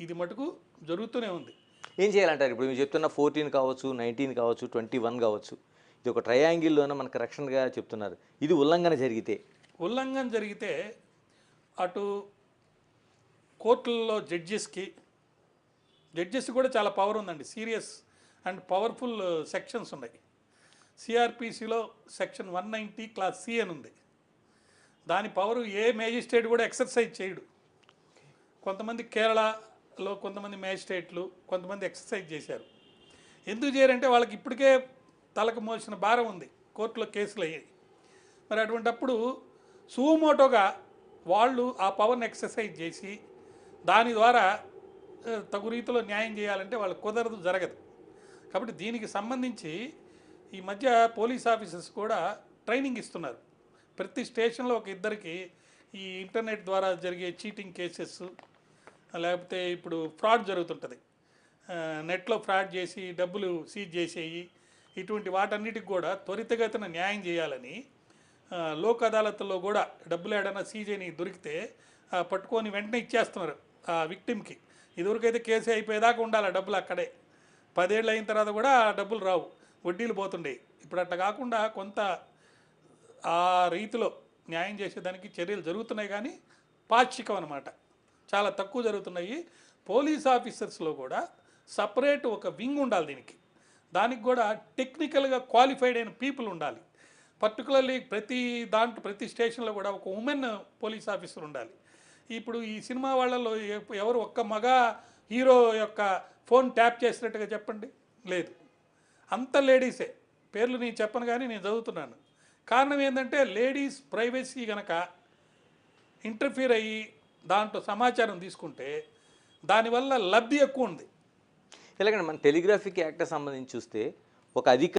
ఇది మటుకు జరుగుతూనే ఉంది. ఏం చేయాలంటారు? ఇప్పుడు మీరు చెప్తున్న 14 కావచ్చు, 19 కావచ్చు, 21 కావచ్చు. ఇది ఒక ట్రయాంగిల్‌లోనే మనకు రక్షణగా చెప్తున్నారు. ఇది ఉల్లంఘన జరిగితే? ఉల్లంఘన జరిగితే అటు కోర్టుల్లో జడ్జెస్ కూడా చాలా పవర్ ఉందండి. సీరియస్ అండ్ పవర్ఫుల్ సెక్షన్స్ ఉన్నాయి. సిఆర్పిసిలో సెక్షన్ 190 క్లాస్ సి అని ఉంది. దాని పవరు ఏ మేజిస్ట్రేట్ కూడా ఎక్సర్సైజ్ చేయడు. కొంతమంది కేరళలో కొంతమంది మేజిస్ట్రేట్లు కొంతమంది ఎక్సర్సైజ్ చేశారు. ఎందుకు చేయరంటే వాళ్ళకి ఇప్పటికే తలకు మోసిన భారం ఉంది, కోర్టులో కేసులు అయ్యాయి. మరి అటువంటప్పుడు సుమోటోగా వాళ్ళు ఆ పవర్ని ఎక్సర్సైజ్ చేసి దాని ద్వారా తగు రీతిలో న్యాయం చేయాలంటే వాళ్ళకి కుదరదు, జరగదు. కాబట్టి దీనికి సంబంధించి ఈ మధ్య పోలీస్ ఆఫీసర్స్ కూడా ట్రైనింగ్ ఇస్తున్నారు. ప్రతి స్టేషన్లో ఒక ఇద్దరికి ఈ ఇంటర్నెట్ ద్వారా జరిగే చీటింగ్ కేసెస్, లేకపోతే ఇప్పుడు ఫ్రాడ్ జరుగుతుంటుంది, నెట్లో ఫ్రాడ్ చేసి డబ్బులు సీజ్ చేసేయి, ఇటువంటి వాటన్నిటికి కూడా త్వరితగతిన న్యాయం చేయాలని లోక్ అదాలత్లో కూడా డబ్బులు ఏడైనా సీజ్ అని దొరికితే పట్టుకొని వెంటనే ఇచ్చేస్తున్నారు ఆ విక్టిమ్కి. ఇదివరకైతే కేసు అయిపోయేదాకా ఉండాలి డబ్బులు అక్కడే. 10 ఏళ్ళు అయిన తర్వాత కూడా ఆ డబ్బులు రావు, వడ్డీలు పోతుండే. ఇప్పుడు అట్లా కాకుండా కొంత ఆ రీతిలో న్యాయం చేసేదానికి చర్యలు జరుగుతున్నాయి, కానీ పాక్షికం అన్నమాట, చాలా తక్కువ జరుగుతున్నాయి. పోలీస్ ఆఫీసర్స్లో కూడా సపరేట్ ఒక వింగ్ ఉండాలి దానికి కూడా టెక్నికల్గా క్వాలిఫైడ్ అయిన పీపుల్ ఉండాలి. పర్టికులర్లీ ప్రతి స్టేషన్లో కూడా ఒక ఉమెన్ పోలీస్ ఆఫీసర్ ఉండాలి. ఇప్పుడు ఈ సినిమా వాళ్ళలో ఎవరు ఒక్క మగ హీరో యొక్క ఫోన్ ట్యాప్ చేసినట్టుగా చెప్పండి, లేదు, అంత లేడీసే. పేర్లు నేను చెప్పను కానీ నేను చదువుతున్నాను. కారణం ఏంటంటే లేడీస్ ప్రైవసీ కనుక ఇంటర్ఫీర్ అయ్యి దాంట్లో సమాచారం తీసుకుంటే దానివల్ల లబ్ధి ఎక్కువ ఉంది. ఎలాగంటే మన టెలిగ్రాఫిక్ యాక్ట్ సంబంధించి చూస్తే ఒక